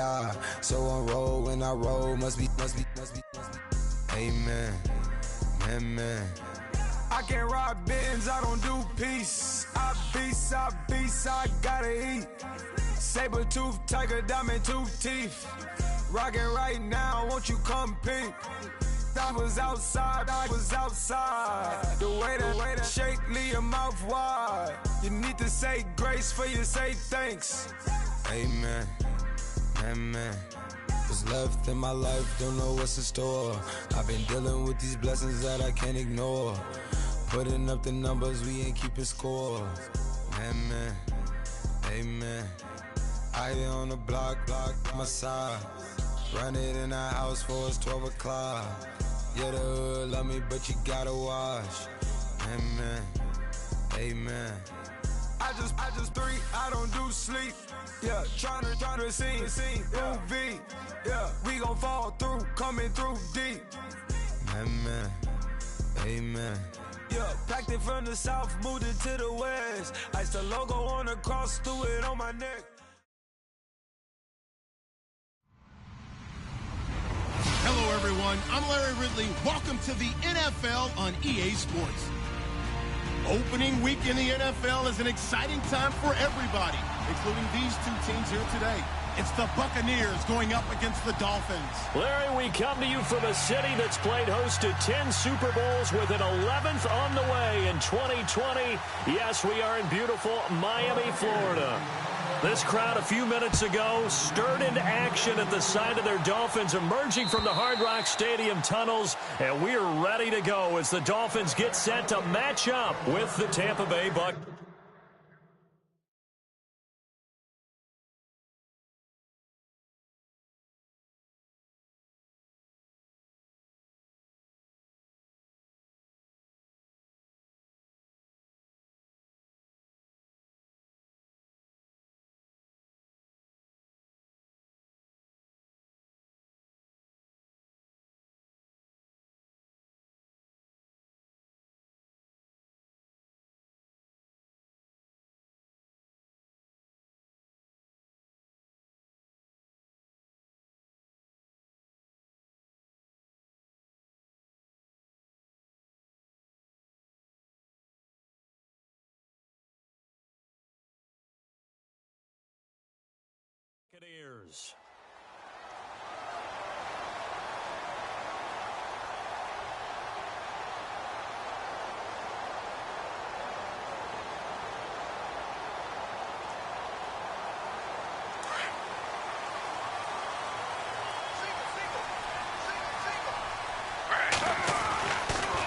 die. So on roll when I roll, must be. Amen, man. I can't ride Benz, I don't do peace. I beast, I gotta eat. Saber tooth, tiger, diamond tooth teeth. Rockin' right now, won't you come peep? I was outside. The way that shake, leave your mouth wide. You need to say grace for you say thanks. Amen, amen. What's left in my life, don't know what's in store. I've been dealing with these blessings that I can't ignore. Putting up the numbers, we ain't keeping score. Amen, amen. I here on the block, my side. Run it in the house for us 12 o'clock. Yeah, the hood love me, but you gotta watch. Amen, amen. I just three, I don't do sleep. Yeah, tryna see, UV. Yeah, we gon' fall through, coming through deep. Amen, amen. Yeah, packed it from the south, moved it to the west. Iced the logo on the cross, threw it on my neck. Hello, everyone. I'm Larry Ridley. Welcome to the NFL on EA Sports. Opening week in the NFL is an exciting time for everybody, including these two teams here today. It's the Buccaneers going up against the Dolphins. Larry, we come to you from a city that's played host to 10 Super Bowls with an 11th on the way in 2020. Yes, we are in beautiful Miami, Florida. This crowd a few minutes ago stirred into action at the side of their Dolphins emerging from the Hard Rock Stadium tunnels, and we are ready to go as the Dolphins get set to match up with the Tampa Bay Buccaneers.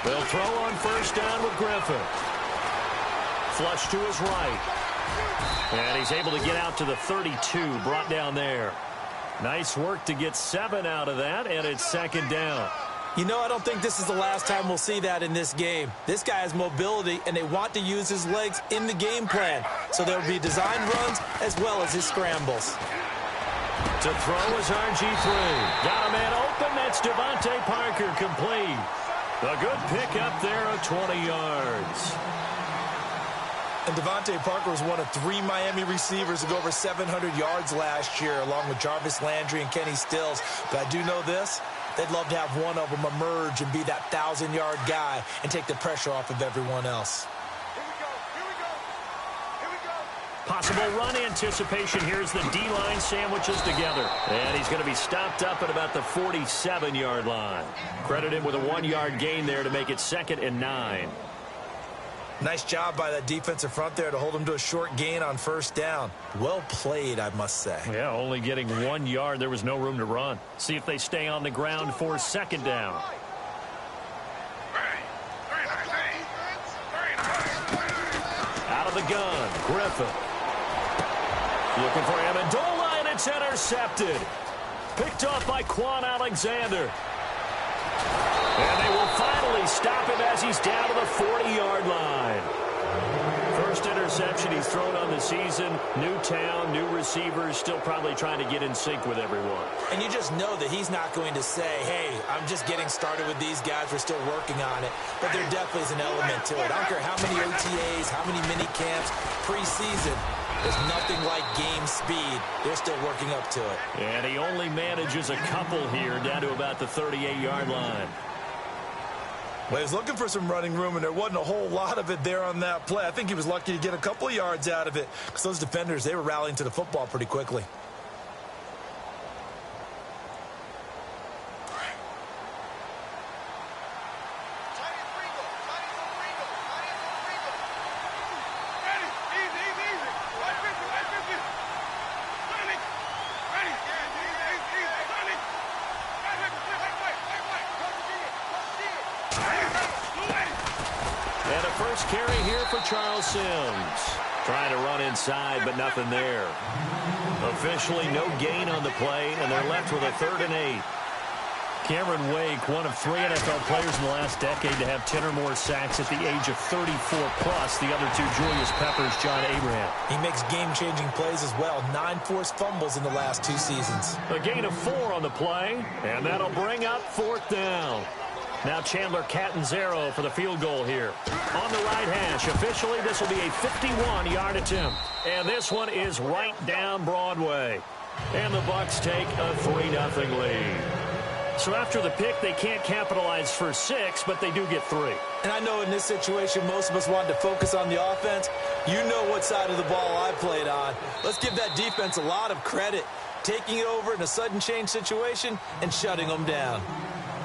They'll throw on first down with Griffin. Flush to his right. And he's able to get out to the 32, brought down there. Nice work to get 7 out of that, and it's second down. You know, I don't think this is the last time we'll see that in this game. This guy has mobility, and they want to use his legs in the game plan. So there will be design runs as well as his scrambles. To throw is RG3. Got a man open. That's Devontae Parker complete. A good pick up there of 20 yards. And Devontae Parker was one of 3 Miami receivers to go over 700 yards last year, along with Jarvis Landry and Kenny Stills. But I do know this. They'd love to have one of them emerge and be that 1,000-yard guy and take the pressure off of everyone else. Possible run anticipation. Here's the D-line sandwiches together. And he's going to be stopped up at about the 47-yard line. Credit him with a 1-yard gain there to make it 2nd and 9. Nice job by that defensive front there to hold him to a short gain on first down. Well played, I must say. Yeah, only getting 1 yard. There was no room to run. See if they stay on the ground for second down. Out of the gun, Griffin. Looking for Amendola, and it's intercepted. Picked off by Quan Alexander. And they will finally stop him as he's down to the 40-yard line. First interception he's thrown on the season. New town, new receivers, still probably trying to get in sync with everyone. And you just know that he's not going to say, hey, I'm just getting started with these guys. We're still working on it. But there definitely is an element to it. I don't care how many OTAs, how many mini camps, preseason. There's nothing like game speed. They're still working up to it. And he only manages a couple here down to about the 38-yard line. Well, he was looking for some running room, and there wasn't a whole lot of it there on that play. I think he was lucky to get a couple of yards out of it because those defenders, they were rallying to the football pretty quickly. First carry here for Charles Sims. Trying to run inside, but nothing there. Officially no gain on the play, and they're left with a 3rd and 8. Cameron Wake, one of 3 NFL players in the last decade to have 10 or more sacks at the age of 34+. The other 2, Julius Peppers, John Abraham. He makes game-changing plays as well. 9 forced fumbles in the last 2 seasons. A gain of 4 on the play, and that'll bring up 4th down. Now Chandler Catanzaro for the field goal here. On the right hash, officially this will be a 51-yard attempt. And this one is right down Broadway. And the Bucs take a 3-0 lead. So after the pick, they can't capitalize for 6, but they do get 3. And I know in this situation, most of us wanted to focus on the offense. You know what side of the ball I played on. Let's give that defense a lot of credit. Taking it over in a sudden change situation and shutting them down.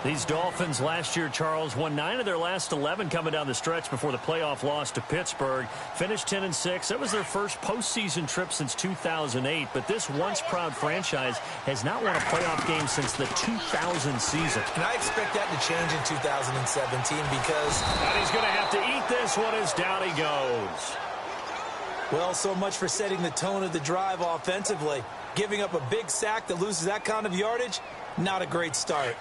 These Dolphins last year, Charles, won 9 of their last 11 coming down the stretch before the playoff loss to Pittsburgh. Finished 10-6. That was their first postseason trip since 2008. But this once-proud franchise has not won a playoff game since the 2000 season. And I expect that to change in 2017 because... And he's going to have to eat this one as down he goes. Well, so much for setting the tone of the drive offensively. Giving up a big sack that loses that kind of yardage, not a great start.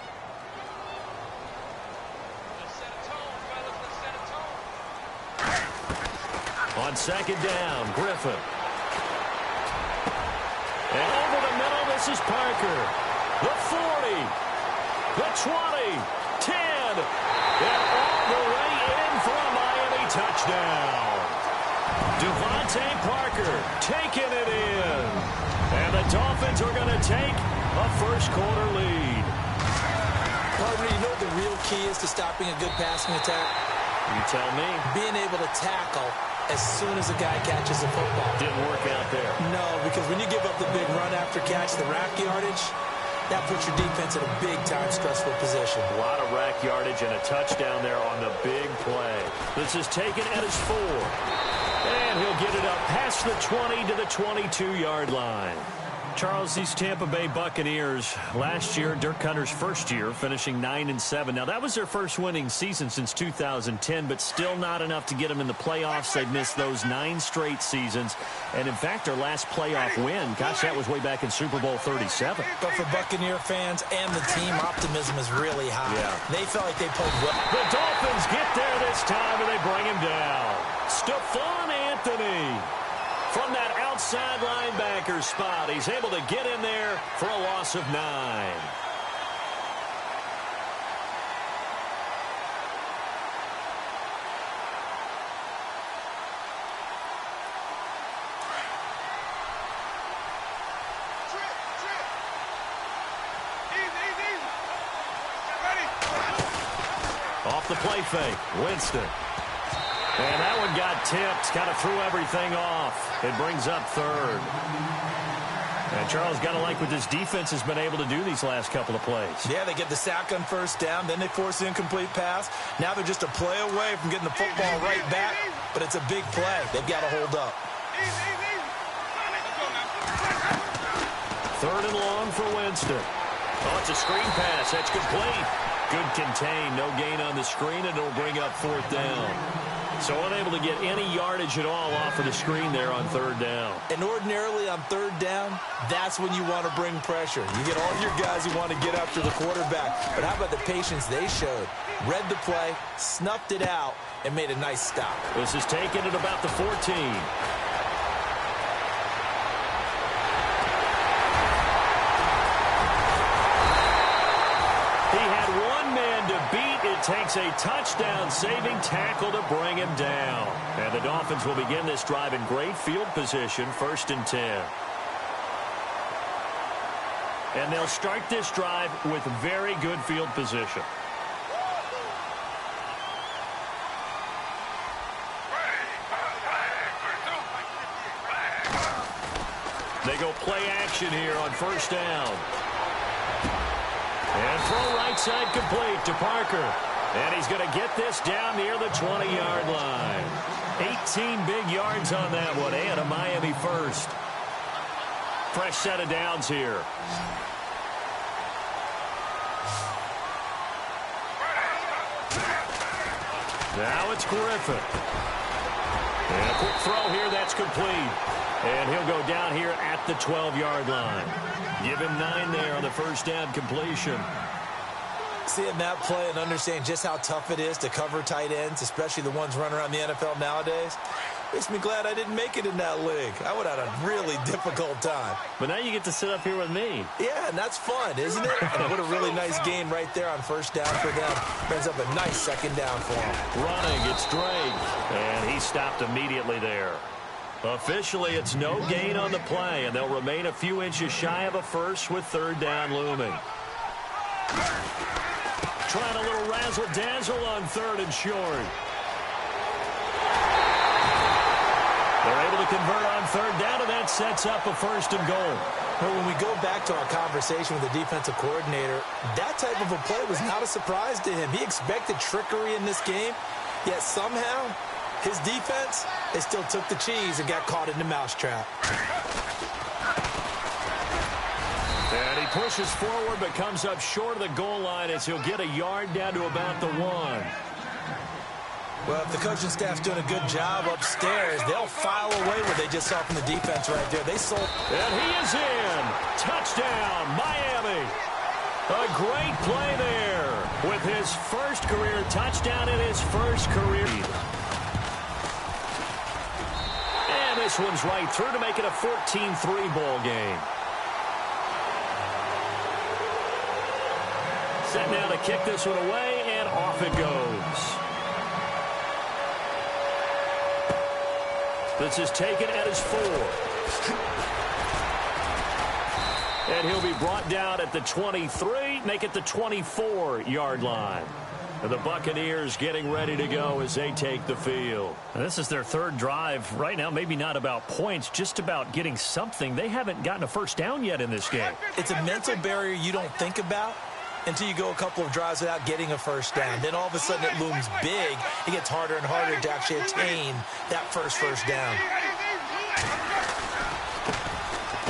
On 2nd down, Griffin. And over the middle, this is Parker. The 40, the 20, 10, and all the way in for a Miami touchdown. Devontae Parker taking it in. And the Dolphins are going to take a first-quarter lead. Partner, you know what the real key is to stopping a good passing attack? You tell me. Being able to tackle as soon as a guy catches a football. Didn't work out there. No, because when you give up the big run after catch, the rack yardage, that puts your defense in a big-time stressful position. A lot of rack yardage and a touchdown there on the big play. This is taken at his 4. And he'll get it up past the 20 to the 22-yard line. Charles, these Tampa Bay Buccaneers, last year, Dirk Cutter's first year, finishing 9-7. Now, that was their first winning season since 2010, but still not enough to get them in the playoffs. They've missed those 9 straight seasons. And, in fact, their last playoff win, gosh, that was way back in Super Bowl 37. But for Buccaneer fans and the team, optimism is really high. Yeah. They felt like they played well. The Dolphins get there this time, and they bring him down. Stephon Anthony. From that outside linebacker spot, he's able to get in there for a loss of 9. Off the play fake, Winston. And that one got tipped, kind of threw everything off. It brings up 3rd. And Charles, got to like what this defense has been able to do these last couple of plays. Yeah, they get the sack on 1st down, then they force the incomplete pass. Now they're just a play away from getting the football right back, but it's a big play. They've got to hold up. 3rd and long for Winston. Oh, it's a screen pass. That's complete. Good contain. No gain on the screen, and it'll bring up 4th down. So unable to get any yardage at all off of the screen there on 3rd down. And ordinarily on 3rd down, that's when you want to bring pressure. You get all your guys who want to get after the quarterback. But how about the patience they showed? Read the play, snuffed it out, and made a nice stop. This is taken at about the 14. He had one man to beat. It it takes a touchdown-saving tackle to bring him down. And the Dolphins will begin this drive in great field position, 1st and 10. And they'll start this drive with very good field position. They go play action here on 1st down. And throw right side complete to Parker. And he's going to get this down near the 20-yard line. 18 big yards on that one, and a Miami first. Fresh set of downs here. Now it's Griffin. And a quick throw here, that's complete. And he'll go down here at the 12-yard line. Give him 9 there on the 1st down completion. Seeing that play and understanding just how tough it is to cover tight ends, especially the ones running around the NFL nowadays, makes me glad I didn't make it in that league. I would have had a really difficult time. But now you get to sit up here with me. Yeah, and that's fun, isn't it? And what a really nice gain right there on 1st down for them. Brings up a nice 2nd down for them. Running, it's Drake. And he stopped immediately there. Officially, it's no gain on the play, and they'll remain a few inches shy of a first with 3rd down looming. Trying a little razzle-dazzle on 3rd and short. They're able to convert on 3rd down, and that sets up a 1st and goal. Well, when we go back to our conversation with the defensive coordinator, that type of a play was not a surprise to him. He expected trickery in this game, yet somehow his defense, they still took the cheese and got caught in the mousetrap. And he pushes forward but comes up short of the goal line as he'll get a yard down to about the 1. Well, if the coaching staff's doing a good job upstairs, they'll file away what they just saw from the defense right there. They sold. And he is in. Touchdown, Miami. A great play there with his first career touchdown in his first career. And this one's right through to make it a 14-3 ball game. Set now to kick this one away, and off it goes. This is taken at his 4. And he'll be brought down at the 23, make it the 24-yard line. And the Buccaneers getting ready to go as they take the field. And this is their 3rd drive. Right now, maybe not about points, just about getting something. They haven't gotten a 1st down yet in this game. It's a mental barrier you don't think about until you go a couple of drives without getting a 1st down. Then all of a sudden it looms big. It gets harder and harder to actually attain that first down.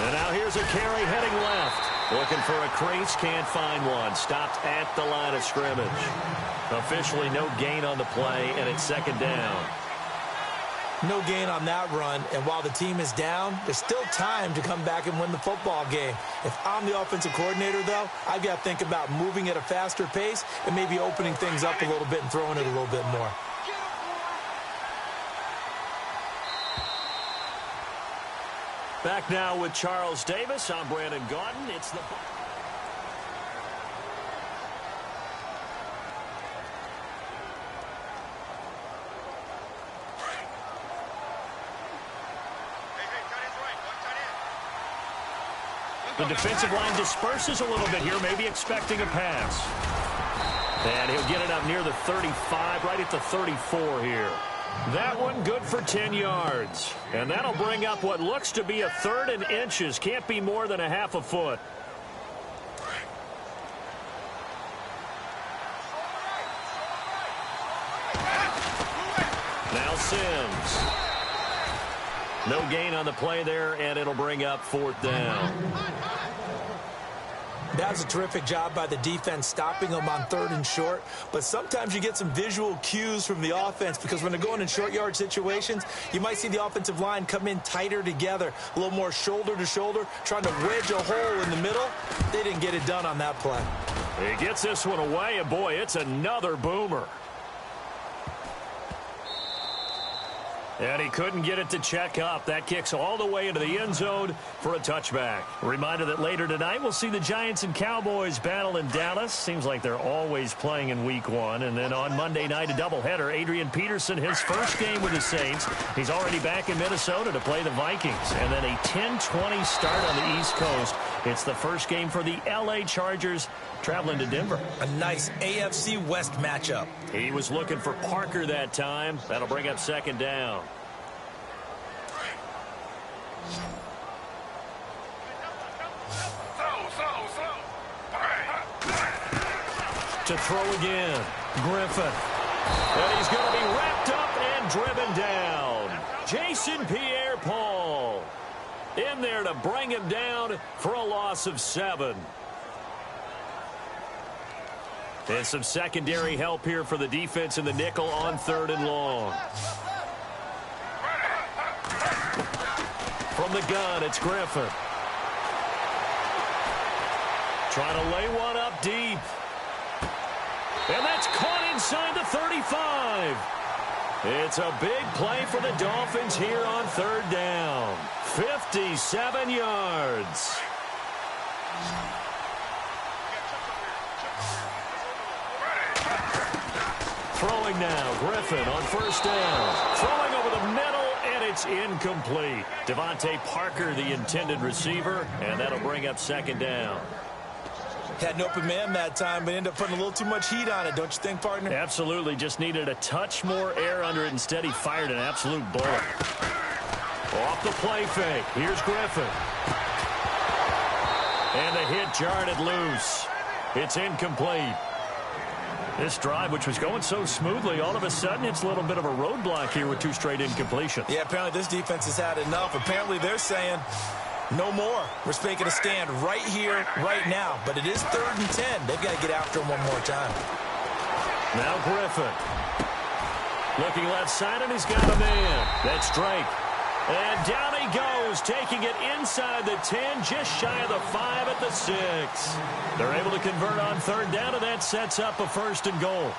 And now here's a carry heading left. Looking for a crease, can't find one. Stopped at the line of scrimmage. Officially no gain on the play, and it's 2nd down. No gain on that run, and while the team is down, there's still time to come back and win the football game. If I'm the offensive coordinator, though, I've got to think about moving at a faster pace and maybe opening things up a little bit and throwing it a little bit more. Back now with Charles Davis. I'm Brandon Gaudin. It's the... The defensive line disperses a little bit here, maybe expecting a pass. And he'll get it up near the 35, right at the 34 here. That one good for 10 yards. And that'll bring up what looks to be a 3rd and inches. Can't be more than a half a foot. Now Sims. No gain on the play there, and it'll bring up 4th down. That was a terrific job by the defense stopping them on 3rd and short. But sometimes you get some visual cues from the offense because when they're going in short yard situations, you might see the offensive line come in tighter together, a little more shoulder to shoulder, trying to wedge a hole in the middle. They didn't get it done on that play. He gets this one away, and boy, it's another boomer. And he couldn't get it to check up. That kicks all the way into the end zone for a touchback. Reminder that later tonight we'll see the Giants and Cowboys battle in Dallas. Seems like they're always playing in week 1. And then on Monday night, a doubleheader. Adrian Peterson, his first game with the Saints. He's already back in Minnesota to play the Vikings. And then a 10-20 start on the East Coast. It's the first game for the L.A. Chargers traveling to Denver. A nice AFC West matchup. He was looking for Parker that time. That'll bring up second down. To throw again, Griffin. And he's going to be wrapped up and driven down. Jason Pierre-Paul in there to bring him down for a loss of 7. And some secondary help here for the defense in the nickel on 3rd and long. From the gun, it's Griffin. Trying to lay one up deep. And that's caught inside the 35. It's a big play for the Dolphins here on 3rd down. 57 yards. Throwing now, Griffin on 1st down. Throwing over the middle, and it's incomplete. Devontae Parker, the intended receiver, and that'll bring up 2nd down. Had an open man that time, but ended up putting a little too much heat on it, don't you think, partner? Absolutely. Just needed a touch more air under it. Instead, he fired an absolute bullet. Off the play fake. Here's Griffin. And the hit jarred it loose. It's incomplete. This drive, which was going so smoothly, all of a sudden it's a little bit of a roadblock here with 2 straight incompletions. Yeah, apparently this defense has had enough. Apparently they're saying no more. We're making a stand right here, right now. But it is 3rd and 10. They've got to get after him one more time. Now Griffin. Looking left side, and he's got a man. That's Drake. And down he goes, taking it inside the 10, just shy of the 5 at the 6. They're able to convert on 3rd down, and that sets up a 1st and goal.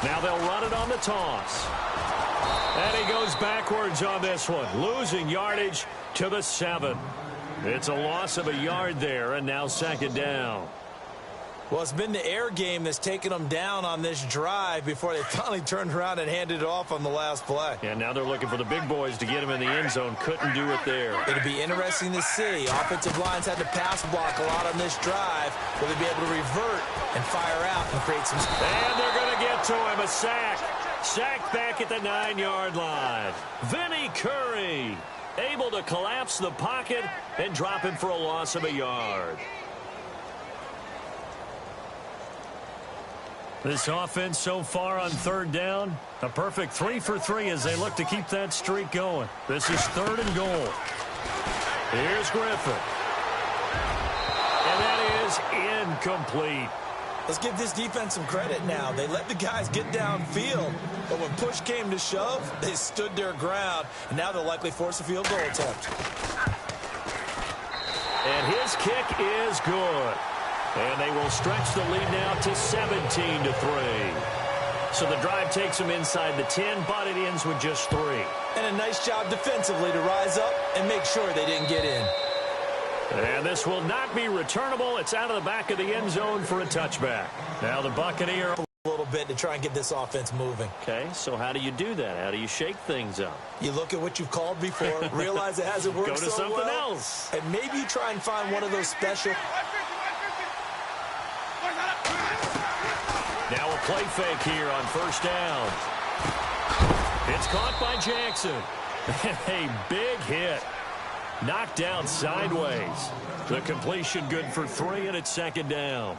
Now they'll run it on the toss. And he goes backwards on this one, losing yardage to the 7. It's a loss of a yard there, and now 2nd down. Well, it's been the air game that's taken them down on this drive before they finally turned around and handed it off on the last play. And now they're looking for the big boys to get him in the end zone. Couldn't do it there. It'll be interesting to see. Offensive lines had to pass block a lot on this drive. Will they be able to revert and fire out and create some... And they're going to get to him. A sack. Sacked back at the 9-yard line. Vinny Curry able to collapse the pocket and drop him for a loss of a yard. This offense so far on 3rd down, a perfect 3 for 3 as they look to keep that streak going. This is 3rd and goal. Here's Griffin. And that is incomplete. Let's give this defense some credit now. They let the guys get downfield, but when push came to shove, they stood their ground, and now they'll likely force a field goal attempt. And his kick is good. And they will stretch the lead now to 17-3. So the drive takes them inside the 10, but it ends with just 3. And a nice job defensively to rise up and make sure they didn't get in. And this will not be returnable. It's out of the back of the end zone for a touchback. Now the Buccaneers a little bit to try and get this offense moving. Okay, so how do you do that? How do you shake things up? You look at what you've called before, realize it hasn't worked so well. Go to something else. And maybe you try and find one of those special... Now a play fake here on 1st down. It's caught by Jackson. A big hit. Knocked down sideways. The completion good for 3, and it's 2nd down.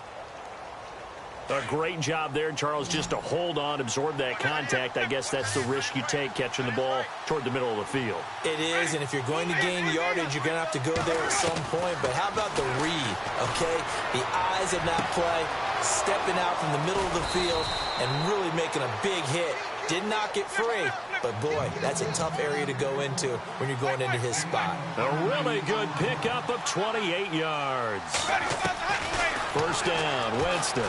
A great job there, Charles, just to hold on, absorb that contact. I guess that's the risk you take catching the ball toward the middle of the field. It is, and if you're going to gain yardage, you're going to have to go there at some point. But how about the read, okay? The eyes of that play, stepping out from the middle of the field and really making a big hit. Did not get free, But, boy, that's a tough area to go into when you're going into his spot. A really good pickup of 28 yards. First down, Winston.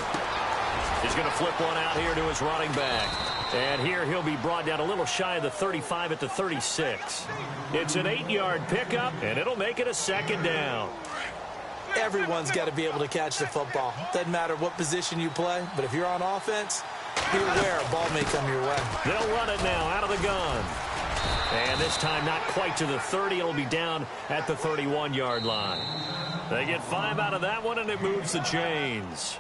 He's going to flip one out here to his running back. And here he'll be brought down a little shy of the 35 at the 36. It's an 8-yard pickup, and it'll make it a second down. Everyone's got to be able to catch the football. Doesn't matter what position you play, but if you're on offense, be aware a ball may come your way. They'll run it now out of the gun. And this time not quite to the 30. It'll be down at the 31-yard line. They get 5 out of that one, and it moves the chains.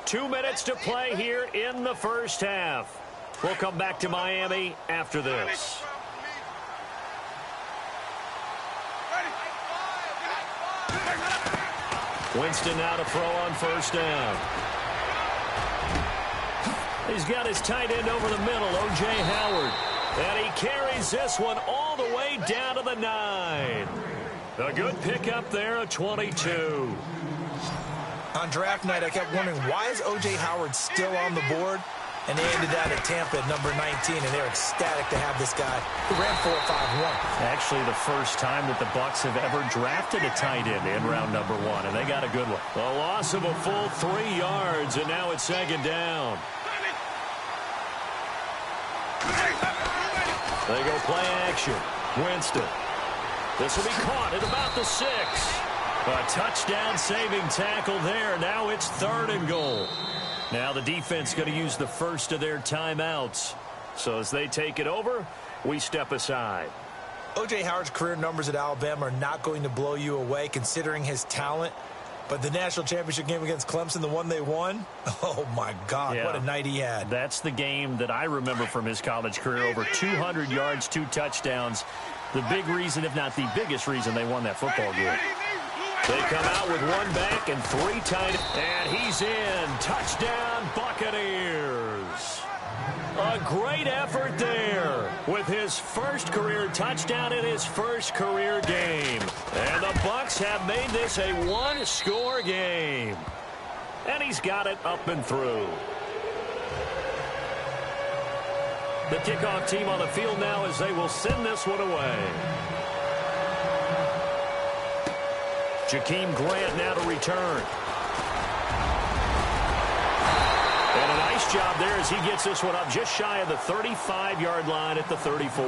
2 minutes to play here in the first half. We'll come back to Miami after this. Winston now to throw on first down. He's got his tight end over the middle, O.J. Howard. And he carries this one all the way down to the 9. A good pickup there, a 22. On draft night, I kept wondering, why is O.J. Howard still on the board? And they ended out at Tampa at number 19, and they're ecstatic to have this guy who ran 4.51. Actually, the first time that the Bucs have ever drafted a tight end in round number 1, and they got a good one. A loss of a full 3 yards, and now it's second down. They go play action. Winston. This will be caught at about the 6. A touchdown-saving tackle there. Now it's 3rd and goal. Now the defense going to use the first of their timeouts. So as they take it over, we step aside. O.J. Howard's career numbers at Alabama are not going to blow you away considering his talent. But the national championship game against Clemson, the one they won, oh, my God, yeah. What a night he had. That's the game that I remember from his college career. Over 200 yards, 2 touchdowns. The big reason, if not the biggest reason, they won that football game. They come out with 1 back and 3 tight. And he's in. Touchdown, Buccaneers. A great effort there with his first career touchdown in his first career game. And the Bucs have made this a 1-score game. And he's got it up and through. The kickoff team on the field now as they will send this one away. Jakeem Grant now to return. And a nice job there as he gets this one up just shy of the 35-yard line at the 34.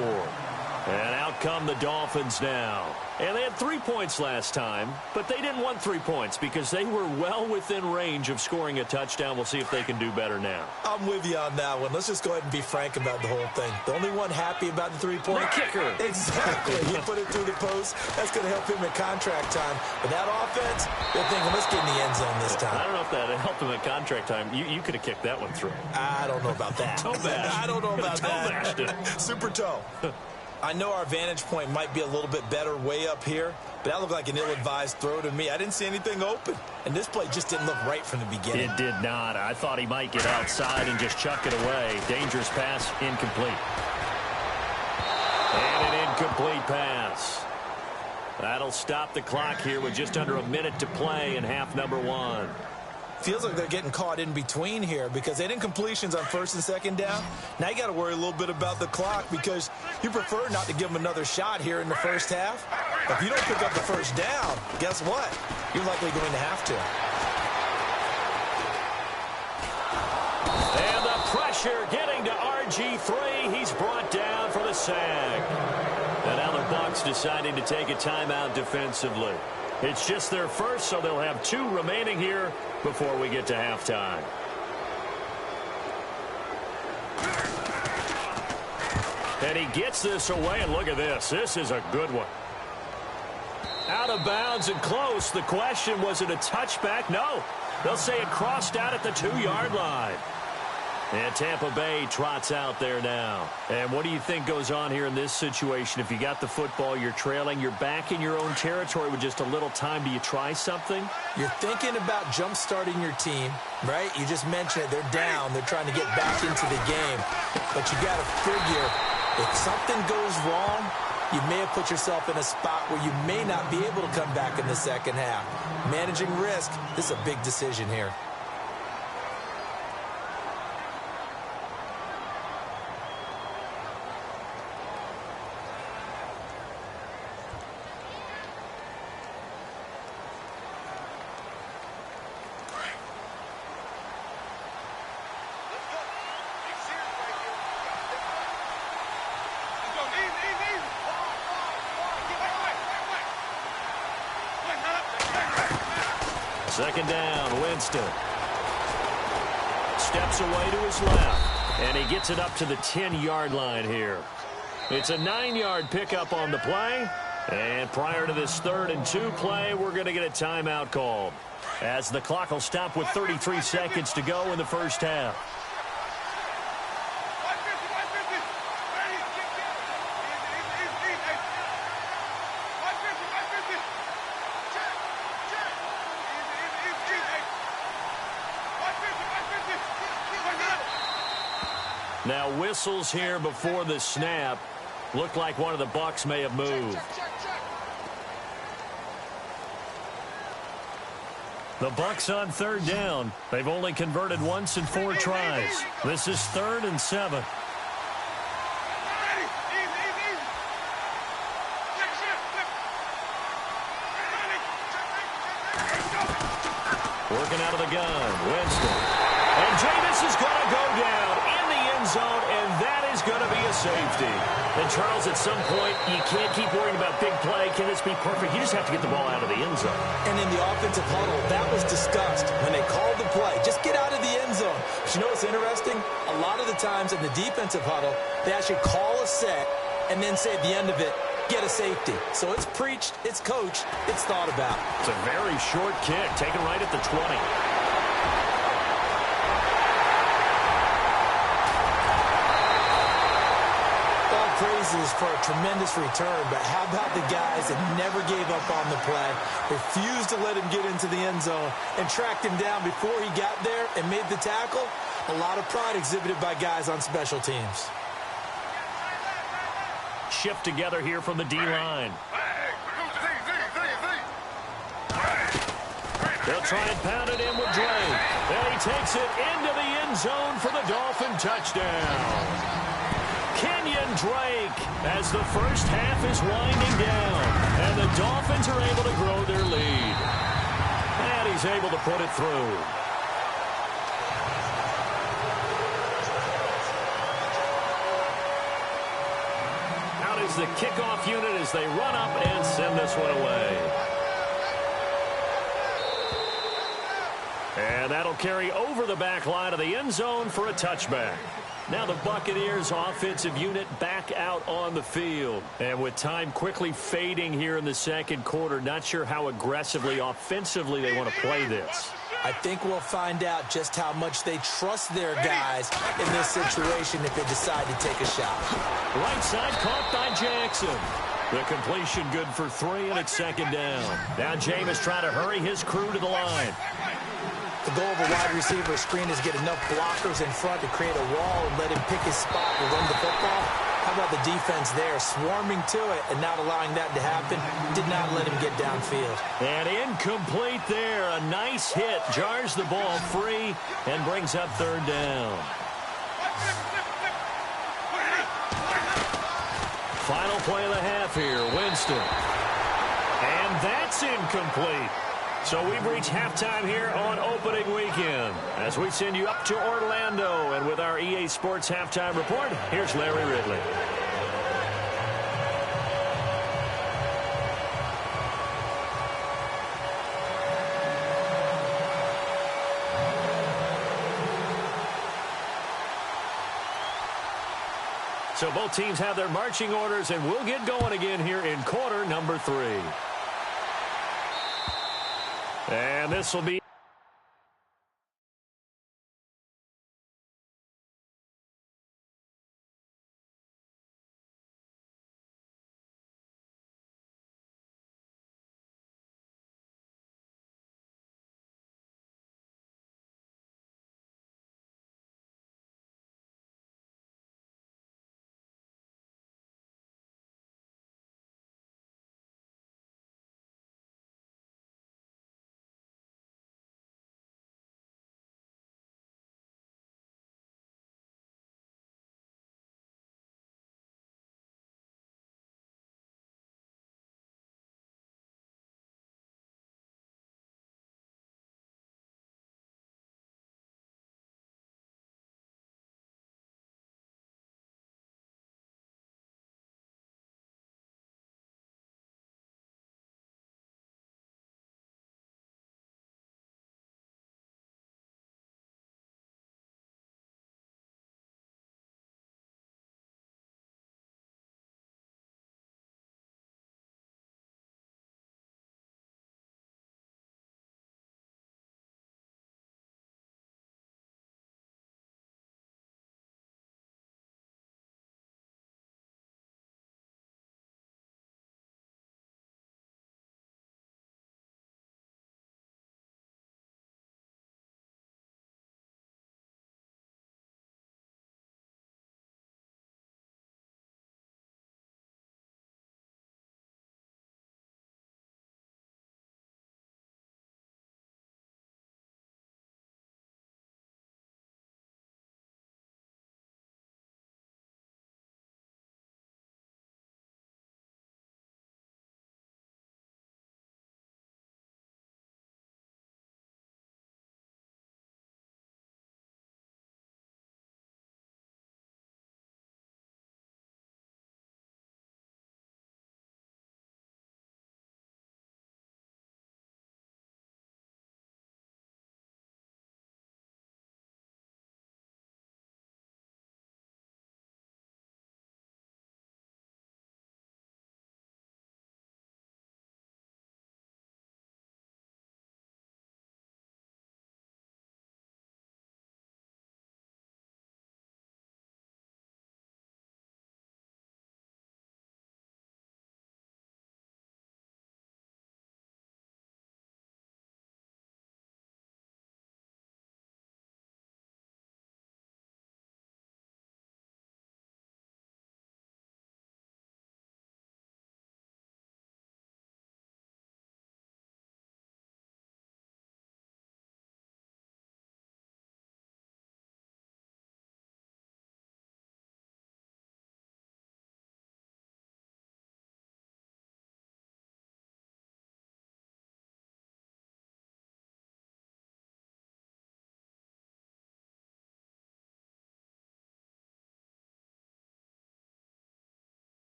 And out come the Dolphins now. And they had 3 points last time, but they didn't want 3 points because they were well within range of scoring a touchdown. We'll see if they can do better now. I'm with you on that one. Let's just go ahead and be frank about the whole thing. The only one happy about the 3-point. The kicker. Exactly. He put it through the post. That's going to help him at contract time. But that offense, they're thinking, let's get in the end zone this time. I don't know if that helped him at contract time. You could have kicked that one through. I don't know about that. Toe bash. I don't know about toe that. Bashed it. Super toe. I know our vantage point might be a little bit better way up here, but that looked like an ill-advised throw to me. I didn't see anything open, and this play just didn't look right from the beginning. It did not. I thought he might get outside and just chuck it away. Dangerous pass, incomplete. And an incomplete pass. That'll stop the clock here with just under a minute to play in half number 1. Feels like they're getting caught in between here because they did incompletions on 1st and 2nd down. Now you got to worry a little bit about the clock because you prefer not to give them another shot here in the first half. If you don't pick up the first down, guess what? You're likely going to have to. And the pressure getting to RG3. He's brought down for the sack. And now the Bucs deciding to take a timeout defensively. It's just their first, so they'll have 2 remaining here before we get to halftime. And he gets this away, and look at this. This is a good one. Out of bounds and close. The question, was it a touchback? No. They'll say it crossed out at the 2-yard line. And Tampa Bay trots out there now. And what do you think goes on here in this situation? If you got the football, you're trailing, you're back in your own territory with just a little time. Do you try something? You're thinking about jump-starting your team, right? You just mentioned it. They're down. They're trying to get back into the game. But you got to figure, if something goes wrong, you may have put yourself in a spot where you may not be able to come back in the second half. Managing risk, this is a big decision here. Second down, Winston. Steps away to his left, and he gets it up to the 10-yard line here. It's a 9-yard pickup on the play, and prior to this 3rd and 2 play, we're going to get a timeout called, as the clock will stop with 33 seconds to go in the first half. Now whistles here before the snap. Looked like one of the Bucs may have moved. The Bucs on 3rd down. They've only converted once in 4 tries. This is 3rd and 7. Working out of the gun, Winston. And Jameis is going to go down in the end zone, and that is going to be a safety. And, Charles, at some point, you can't keep worrying about big play. Can this be perfect? You just have to get the ball out of the end zone. And in the offensive huddle, that was discussed when they called the play. Just get out of the end zone. But you know what's interesting? A lot of the times in the defensive huddle, they actually call a set and then say at the end of it, get a safety. So it's preached, it's coached, it's thought about. It's a very short kick, taken right at the 20. Praises for a tremendous return, but how about the guys that never gave up on the play, refused to let him get into the end zone, and tracked him down before he got there and made the tackle? A lot of pride exhibited by guys on special teams. Shift together here from the D-line. They'll try and pound it in with Drake. And he takes it into the end zone for the Dolphin touchdown. Kenyon Drake, as the first half is winding down, and the Dolphins are able to grow their lead. And he's able to put it through. Out is the kickoff unit as they run up and send this one away. And that'll carry over the back line of the end zone for a touchback. Now the Buccaneers offensive unit back out on the field. And with time quickly fading here in the second quarter, not sure how aggressively, offensively they want to play this. I think we'll find out just how much they trust their guys in this situation if they decide to take a shot. Right side caught by Jackson. The completion good for 3, and it's second down. Now Jameis trying to hurry his crew to the line. The goal of a wide receiver screen is get enough blockers in front to create a wall and let him pick his spot to run the football. How about the defense there, swarming to it and not allowing that to happen? Did not let him get downfield. And incomplete there. A nice hit. Jars the ball free and brings up 3rd down. Final play of the half here. Winston. And that's incomplete. So we've reached halftime here on opening weekend as we send you up to Orlando. And with our EA Sports Halftime Report, here's Larry Ridley. So both teams have their marching orders, and we'll get going again here in quarter number 3. And this will be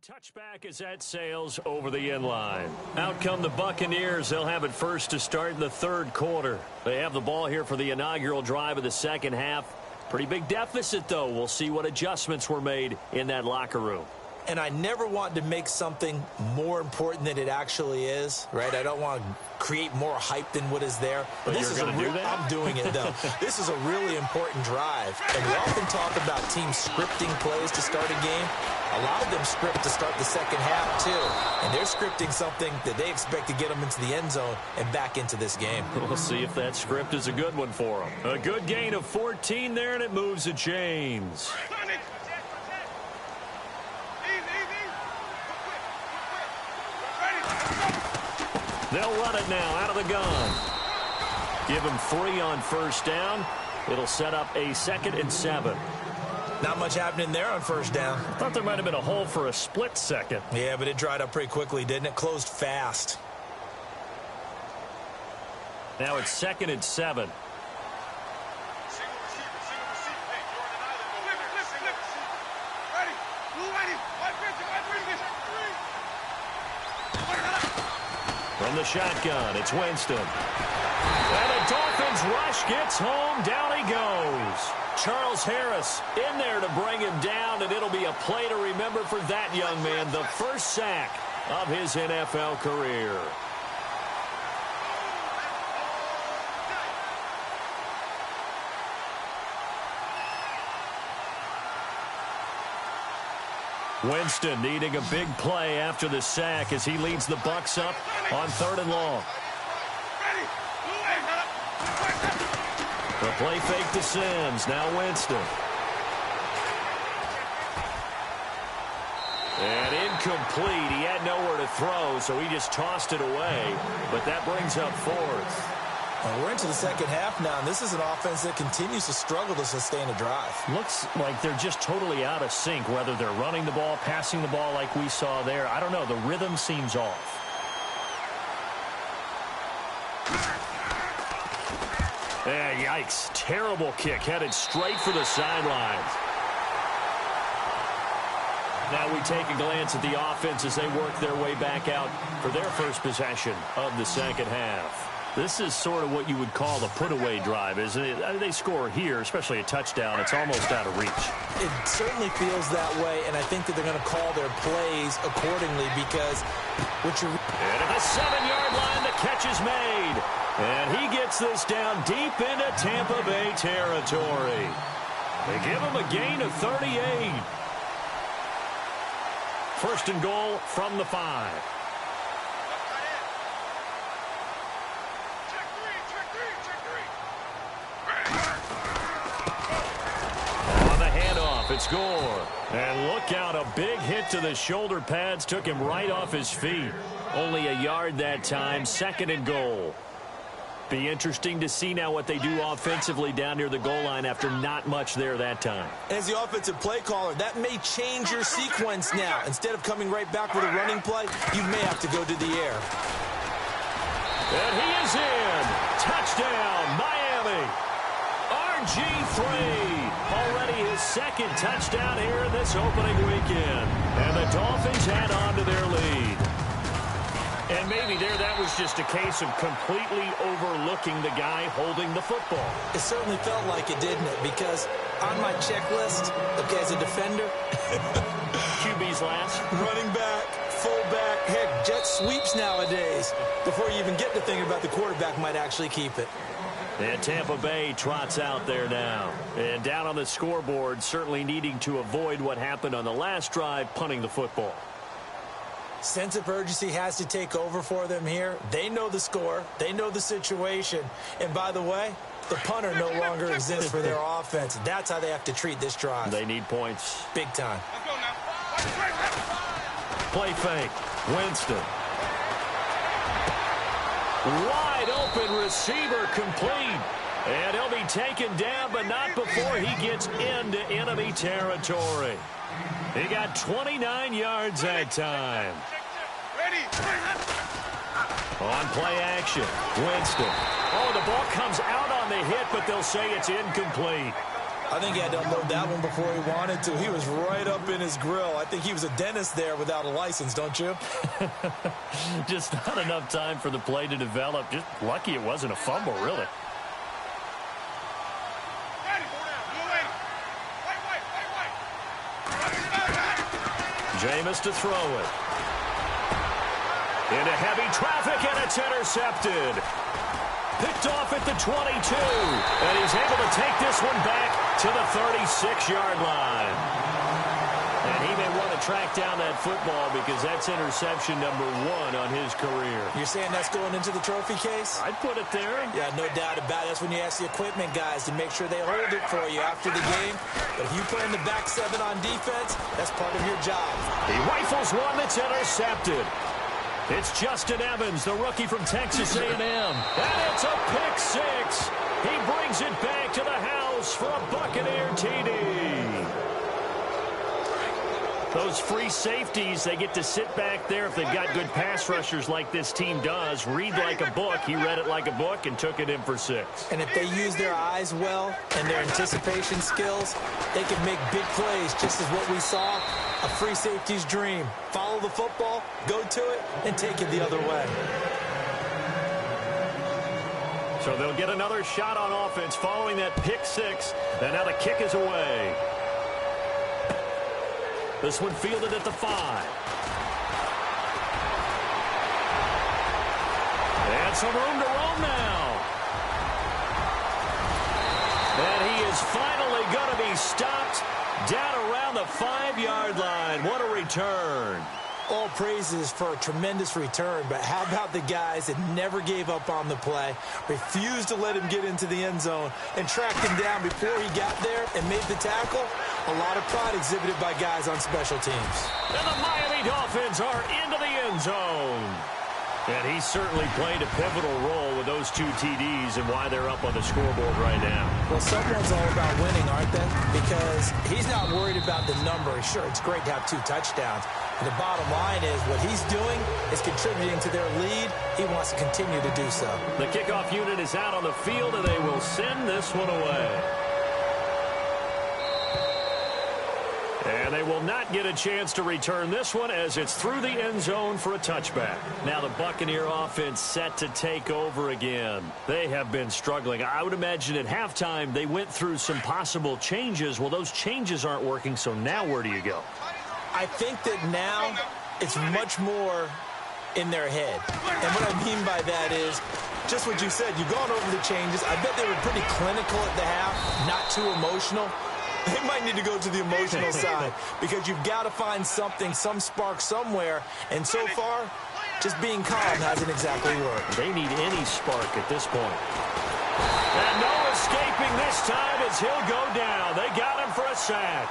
Touchback as that sails over the end line. Out come the Buccaneers. They'll have it first to start in the third quarter. They have the ball here for the inaugural drive of the second half. Pretty big deficit, though. We'll see what adjustments were made in that locker room. And I never want to make something more important than it actually is, right? I don't want to create more hype than what is there. But this you're is going to do that? I'm doing it, though. This is a really important drive. And we often talk about teams scripting plays to start a game. A lot of them script to start the second half, too. And they're scripting something that they expect to get them into the end zone and back into this game. We'll see if that script is a good one for them. A good gain of 14 there, and it moves to James. They'll run it now out of the gun. Give him 3 on first down. It'll set up a 2nd and 7. Not much happening there on first down. Thought there might have been a hole for a split second. Yeah, but it dried up pretty quickly, didn't it? Closed fast. Now it's 2nd and 7. From the shotgun, it's Winston. And the Dolphins rush gets home. Down he goes. Charles Harris in there to bring him down, and it'll be a play to remember for that young man. The first sack of his NFL career. Winston needing a big play after the sack as he leads the Bucs up on 3rd and long. The play fake to Sims. Now Winston. And incomplete. He had nowhere to throw, so he just tossed it away. But that brings up 4th. Well, we're into the second half now, and this is an offense that continues to struggle to sustain a drive. Looks like they're just totally out of sync, whether they're running the ball, passing the ball like we saw there. I don't know. The rhythm seems off. Yikes. Terrible kick headed straight for the sidelines. Now we take a glance at the offense as they work their way back out for their first possession of the second half. This is sort of what you would call the put-away drive, isn't it? They score here, especially a touchdown. It's almost out of reach. It certainly feels that way, and I think that they're going to call their plays accordingly because what you're... And at the 7-yard line, the catch is made. And he gets this down deep into Tampa Bay territory. They give him a gain of 38. 1st and goal from the 5. It's Gore. And look out, a big hit to the shoulder pads took him right off his feet. Only a yard that time, 2nd and goal. Be interesting to see now what they do offensively down near the goal line after not much there that time. As the offensive play caller, that may change your sequence now. Instead of coming right back with a running play, you may have to go to the air. And he is in. Touchdown, Miami. RG3. Already his 2nd touchdown here in this opening weekend. And the Dolphins add on to their lead. And maybe that was just a case of completely overlooking the guy holding the football. It certainly felt like it, didn't it? Because on my checklist, okay, as a defender, QB's last. Running back, fullback, heck, jet sweeps nowadays. Before you even get to thinking about the quarterback might actually keep it. And Tampa Bay trots out there now. And down on the scoreboard, certainly needing to avoid what happened on the last drive, punting the football. Sense of urgency has to take over for them here. They know the score. They know the situation. And by the way, the punter no longer exists for their offense. That's how they have to treat this drive. They need points. Big time. Play fake. Winston. Wide open receiver complete. And he'll be taken down, but not before he gets into enemy territory. He got 29 yards that time. On play action, Winston. Oh, the ball comes out on the hit, but they'll say it's incomplete. I think he had to unload that one before he wanted to. He was right up in his grill. I think he was a dentist there without a license, don't you? Just not enough time for the play to develop. Just lucky it wasn't a fumble, really. Jameis to throw it. Into heavy traffic, and it's intercepted. Picked off at the 22. And he's able to take this one back to the 36-yard line. And he may want to track down that football because that's interception number 1 on his career. You're saying that's going into the trophy case? I'd put it there. Yeah, no doubt about it. That's when you ask the equipment guys to make sure they hold it for you after the game. But if you play in the back 7 on defense, that's part of your job. He rifles one that's intercepted. It's Justin Evans, the rookie from Texas A&M. And it's a pick 6. He brings it back to the house for a Buccaneer TD. Those free safeties, they get to sit back there if they've got good pass rushers like this team does. Read like a book. He read it like a book and took it in for 6. And if they use their eyes well and their anticipation skills, they can make big plays, just as what we saw, a free safety's dream. Follow the football, go to it, and take it the other way. So they'll get another shot on offense following that pick 6. And now the kick is away. This one fielded at the 5. And some room to roam now. And he is finally going to be stopped down around the 5-yard line. What a return. All praises for a tremendous return, but how about the guys that never gave up on the play, refused to let him get into the end zone, and tracked him down before he got there and made the tackle? A lot of pride exhibited by guys on special teams. And the Miami Dolphins are into the end zone. And he certainly played a pivotal role with those 2 TDs and why they're up on the scoreboard right now. Well, someone's all about winning, aren't they? Because he's not worried about the number. Sure, it's great to have 2 touchdowns. And the bottom line is what he's doing is contributing to their lead. He wants to continue to do so. The kickoff unit is out on the field, and they will send this one away. And they will not get a chance to return this one as it's through the end zone for a touchback. Now the Buccaneer offense set to take over again. They have been struggling. I would imagine at halftime they went through some possible changes. Well, those changes aren't working, so now where do you go? I think that now it's much more in their head. And what I mean by that is just what you said. You've gone over the changes. I bet they were pretty clinical at the half, not too emotional. They might need to go to the emotional side because you've got to find something, some spark somewhere. And so far, just being calm hasn't exactly worked. They need any spark at this point. And no escaping this time as he'll go down. They got him for a sack.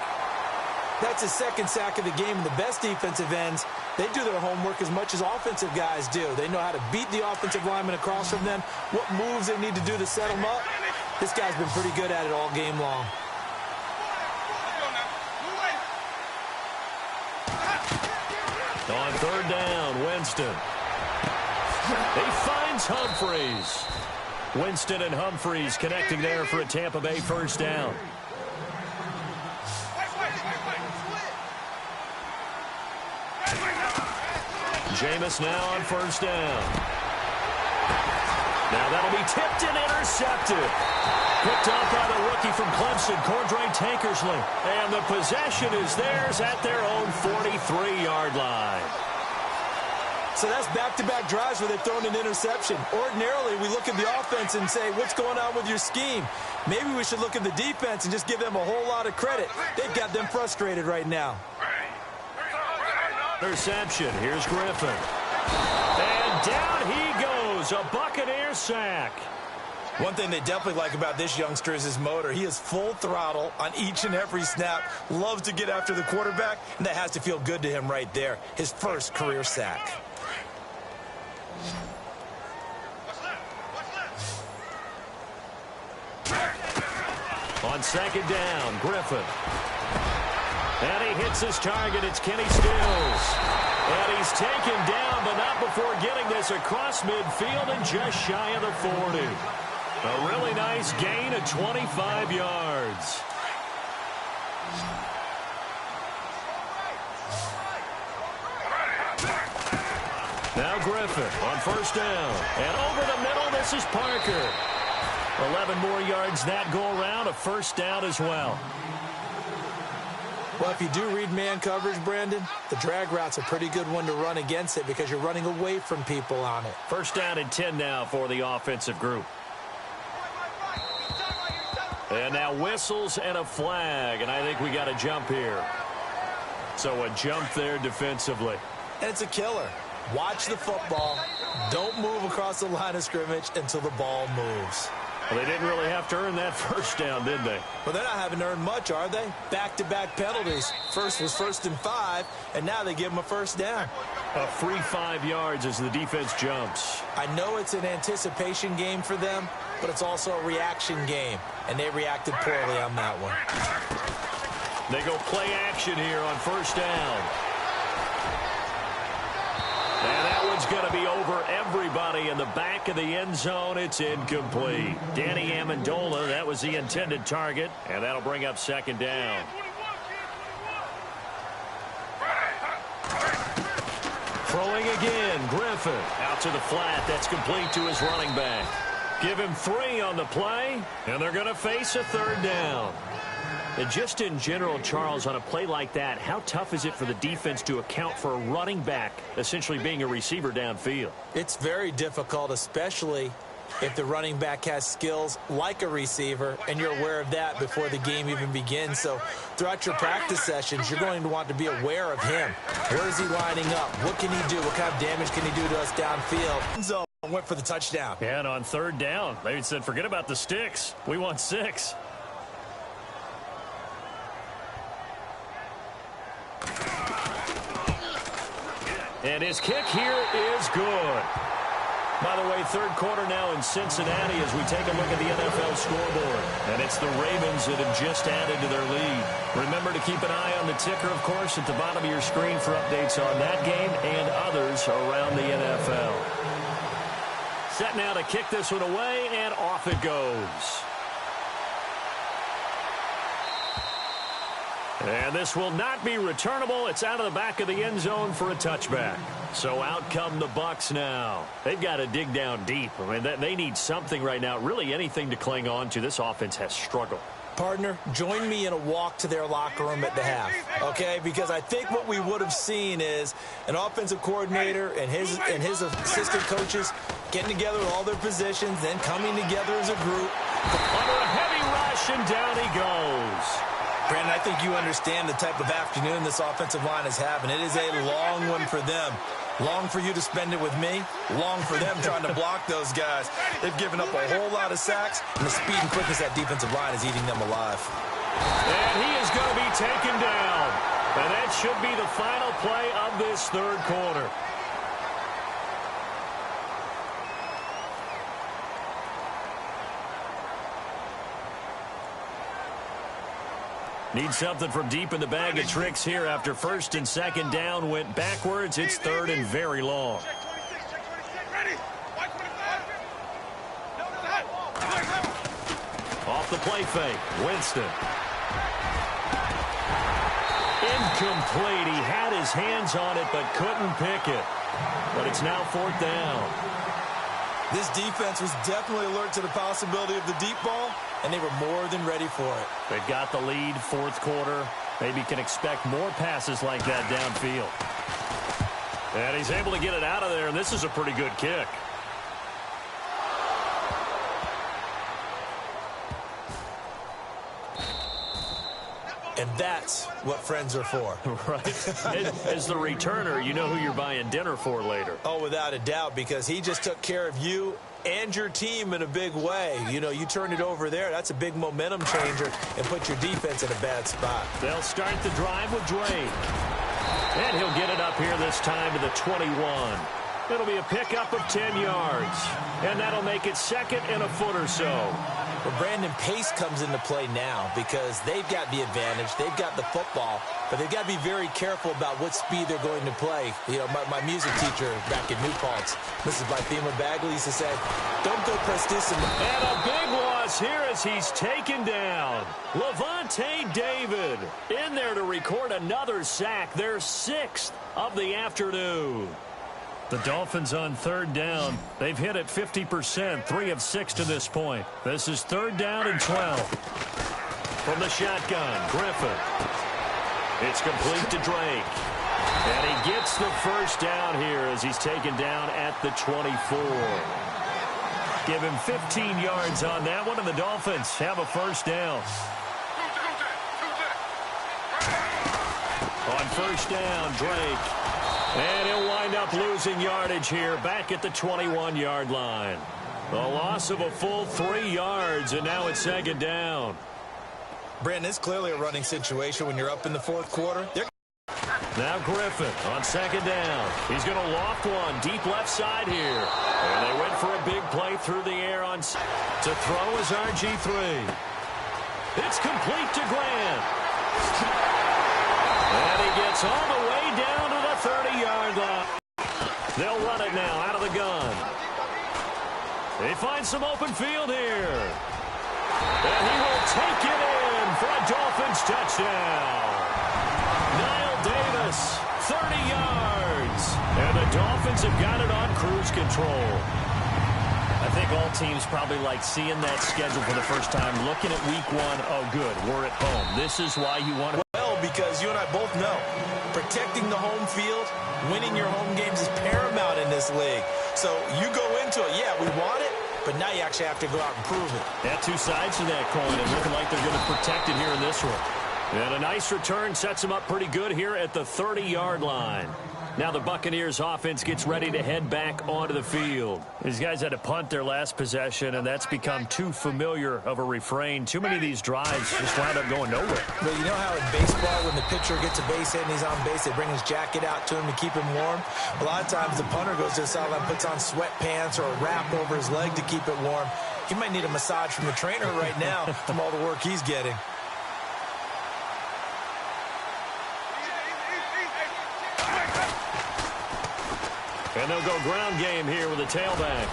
That's his 2nd sack of the game. And the best defensive ends, they do their homework as much as offensive guys do. They know how to beat the offensive lineman across from them, what moves they need to do to set them up. This guy's been pretty good at it all game long. On 3rd down, Winston. He finds Humphreys. Winston and Humphreys connecting there for a Tampa Bay 1st down. Jameis now on 1st down. Now that'll be tipped and intercepted. Picked up by the rookie from Clemson, Cordray Tankersley. And the possession is theirs at their own 43-yard line. So that's back-to-back drives where they've thrown an interception. Ordinarily, we look at the offense and say, what's going on with your scheme? Maybe we should look at the defense and just give them a whole lot of credit. They've got them frustrated right now. Interception. Here's Griffin. And down he goes. A Buccaneer sack. One thing they definitely like about this youngster is his motor. He is full throttle on each and every snap. Loves to get after the quarterback, and that has to feel good to him right there. His 1st career sack. On 2nd down, Griffin. And he hits his target. It's Kenny Stills. And he's taken down, but not before getting this across midfield and just shy of the 40. A really nice gain of 25 yards. Now Griffin on first down. And over the middle, this is Parker. 11 more yards that go around, a first down as well. Well, if you do read man coverage, Brandon, the drag route's a pretty good one to run against it because you're running away from people on it. First down and 10 now for the offensive group. And now whistles and a flag, and I think we got a jump here. So a jump there defensively. And it's a killer. Watch the football. Don't move across the line of scrimmage until the ball moves. Well, they didn't really have to earn that first down, did they? Well, they're not having to earn much, are they? Back-to-back penalties. First was 1st and 5, and now they give them a first down. A free 5 yards as the defense jumps. I know it's an anticipation game for them, but it's also a reaction game, and they reacted poorly on that one. They go play action here on first down. And that one's going to be over everybody in the back of the end zone. It's incomplete. Danny Amendola, that was the intended target, and that'll bring up second down. Throwing again, Griffin. Out to the flat. That's complete to his running back. Give him 3 on the play, and they're going to face a third down. And just in general, Charles, on a play like that, how tough is it for the defense to account for a running back essentially being a receiver downfield? It's very difficult, especially if the running back has skills like a receiver, and you're aware of that before the game even begins. So throughout your practice sessions, you're going to want to be aware of him. Where is he lining up? What can he do? What kind of damage can he do to us downfield? So went for the touchdown. And on third down, they said, forget about the sticks. We want 6. And his kick here is good. By the way, third quarter now in Cincinnati as we take a look at the NFL scoreboard. And it's the Ravens that have just added to their lead. Remember to keep an eye on the ticker, of course, at the bottom of your screen for updates on that game and others around the NFL. Set now to kick this one away, and off it goes. And this will not be returnable. It's out of the back of the end zone for a touchback. So out come the Bucs now. They've got to dig down deep. I mean, they need something right now, really anything to cling on to. This offense has struggled. Partner, join me in a walk to their locker room at the half, okay? Because I think what we would have seen is an offensive coordinator and his assistant coaches getting together with all their positions, then coming together as a group. Under a heavy rush, and down he goes. Brandon, I think you understand the type of afternoon this offensive line is having. It is a long one for them. Long for you to spend it with me. Long for them trying to block those guys. They've given up a whole lot of sacks, and the speed and quickness of that defensive line is eating them alive. And he is going to be taken down. And that should be the final play of this third quarter. Need something from deep in the bag of tricks here after first and second down went backwards. It's third and very long. Off the play fake, Winston. Incomplete. He had his hands on it but couldn't pick it. But it's now fourth down. This defense was definitely alert to the possibility of the deep ball, and they were more than ready for it. They've got the lead, fourth quarter. Maybe can expect more passes like that downfield. And he's able to get it out of there, and this is a pretty good kick. And that's what friends are for. Right. As the returner, you know who you're buying dinner for later. Oh, without a doubt, because he just took care of you and your team in a big way. You know, you turned it over there. That's a big momentum changer and put your defense in a bad spot. They'll start the drive with Drake. And he'll get it up here this time to the 21. It'll be a pickup of 10 yards. And that'll make it second and a foot or so. Well, Brandon, pace comes into play now because they've got the advantage. They've got the football, but they've got to be very careful about what speed they're going to play. You know, my music teacher back in New Paltz, Mrs. Bythema Bagley, used to say, don't go press this. And a big loss here as he's taken down. Levante David in there to record another sack, their 6th of the afternoon. The Dolphins on 3rd down. They've hit it 50%, 3 of 6 to this point. This is 3rd down and 12. From the shotgun, Griffin. It's complete to Drake. And he gets the first down here as he's taken down at the 24. Give him 15 yards on that one, and the Dolphins have a first down. On first down, Drake. And he'll wind up losing yardage here back at the 21-yard line. The loss of a full 3 yards, and now it's 2nd down. Brandon, it's clearly a running situation when you're up in the 4th quarter. Now Griffin on 2nd down. He's going to loft one deep left side here. And they went for a big play through the air on to throw is RG3. It's complete to Grant. And he gets all the way down to the 30-yard line. They'll run it now out of the gun. They find some open field here. And he will take it in for a Dolphins touchdown. Niall Davis, 30 yards. And the Dolphins have got it on cruise control. I think all teams probably like seeing that schedule for the first time, looking at week 1. Oh, good, we're at home. This is why you want to. Well, because you and I both know protecting the home field, winning your home games is paramount in this league. So you go into it, yeah, we want it, but now you actually have to go out and prove it. Yeah, 2 sides to that coin, and looking like they're going to protect it here in this one. And a nice return sets them up pretty good here at the 30-yard line. Now the Buccaneers offense gets ready to head back onto the field. These guys had to punt their last possession, and that's become too familiar of a refrain. Too many of these drives just wound up going nowhere. But you know how in baseball, when the pitcher gets a base hit and he's on base, they bring his jacket out to him to keep him warm? A lot of times the punter goes to the sideline, puts on sweatpants or a wrap over his leg to keep it warm. He might need a massage from the trainer right now from all the work he's getting. And they'll go ground game here with a tailback.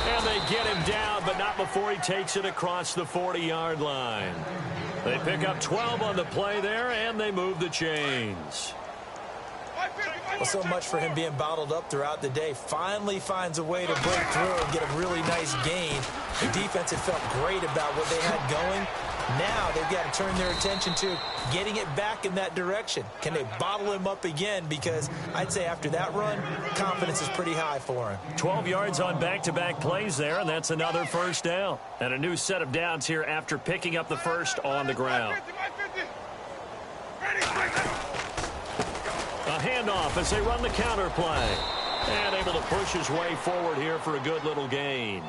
And they get him down, but not before he takes it across the 40-yard line. They pick up 12 on the play there, and they move the chains. Well, so much for him being bottled up throughout the day. Finally finds a way to break through and get a really nice gain. The defense had felt great about what they had going. Now they've got to turn their attention to getting it back in that direction. Can they bottle him up again? Because I'd say after that run, confidence is pretty high for him. 12 yards on back-to-back plays there, and that's another first down. And a new set of downs here after picking up the first on the ground. A handoff as they run the counter play. And able to push his way forward here for a good little gain.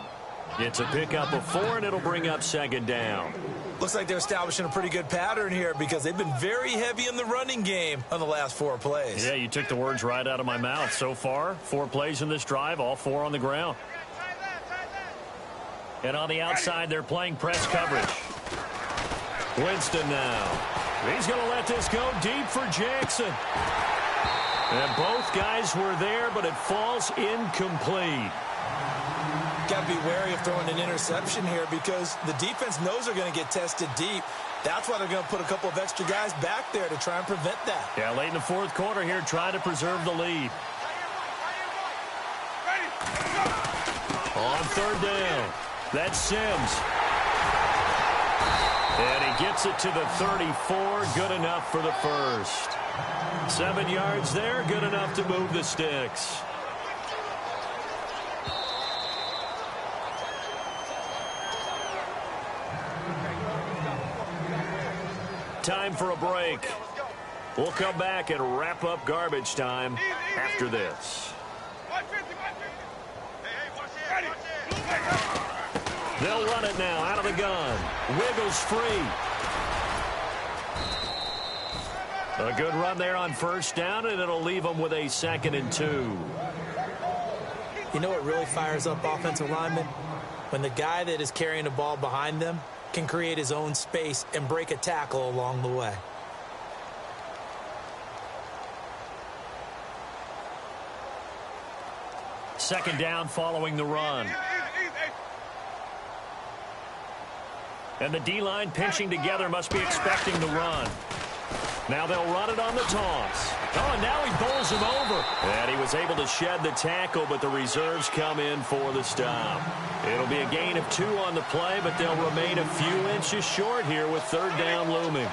It's a pickup of 4, and it'll bring up 2nd down. Looks like they're establishing a pretty good pattern here because they've been very heavy in the running game on the last 4 plays. Yeah, you took the words right out of my mouth. So far, 4 plays in this drive, all 4 on the ground. And on the outside, they're playing press coverage. Winston now. He's going to let this go deep for Jackson. And both guys were there, but it falls incomplete. Got to be wary of throwing an interception here because the defense knows they're going to get tested deep. That's why they're going to put a couple of extra guys back there to try and prevent that. Yeah, late in the 4th quarter here, trying to preserve the lead. On 3rd down, that's Sims. And he gets it to the 34, good enough for the first. 7 yards there, good enough to move the sticks. Time for a break. We'll come back and wrap up garbage time after this. They'll run it now out of the gun. Wiggles free. A good run there on first down, and it'll leave them with a 2nd and 2. You know what really fires up offensive linemen? when the guy that is carrying the ball behind them can create his own space and break a tackle along the way. Second down following the run. And the D-line pinching together must be expecting the run. Now they'll run it on the toss. Oh, and now he bowls him over. And he was able to shed the tackle, but the reserves come in for the stop. It'll be a gain of 2 on the play, but they'll remain a few inches short here with third down looming.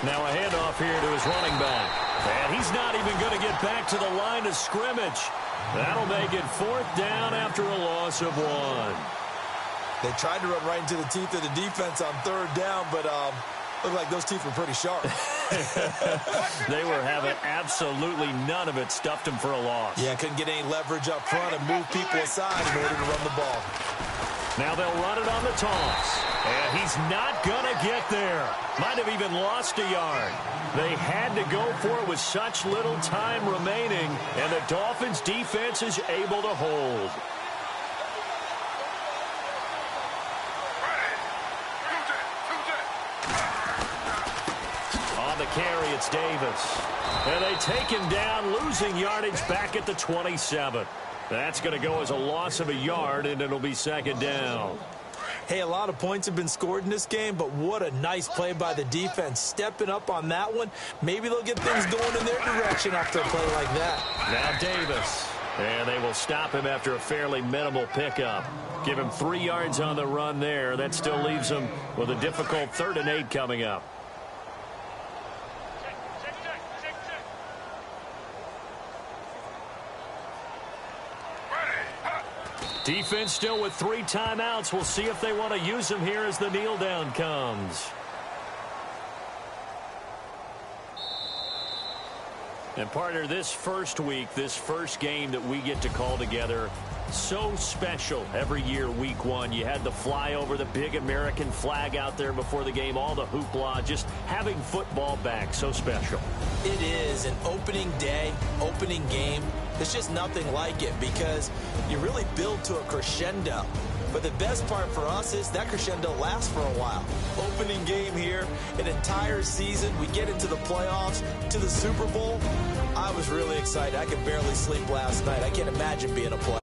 Now a handoff here to his running back. And he's not even going to get back to the line of scrimmage. That'll make it 4th down after a loss of 1. They tried to run right into the teeth of the defense on 3rd down, but looked like those teeth were pretty sharp. They were having absolutely none of it. Stuffed him for a loss. Yeah, couldn't get any leverage up front and move people aside in order to run the ball. Now they'll run it on the toss. And he's not going to get there. Might have even lost a yard. They had to go for it with such little time remaining, and the Dolphins' defense is able to hold. On the carry, it's Davis. And they take him down, losing yardage back at the 27. That's going to go as a loss of a yard, and it'll be 2nd down. Hey, a lot of points have been scored in this game, but what a nice play by the defense. Stepping up on that one. Maybe they'll get things going in their direction after a play like that. Now Davis. And they will stop him after a fairly minimal pickup. Give him 3 yards on the run there. That still leaves him with a difficult 3rd and 8 coming up. Defense still with 3 timeouts. We'll see if they want to use them here as the kneel down comes. And partner, this first week, this first game that we get to call together, so special every year, week 1. You had the flyover, the big American flag out there before the game, all the hoopla, just having football back, so special. It is an opening day, opening game. There's just nothing like it because you really build to a crescendo. But the best part for us is that crescendo lasts for a while. Opening game here, an entire season. We get into the playoffs, to the Super Bowl. I was really excited. I could barely sleep last night. I can't imagine being a player.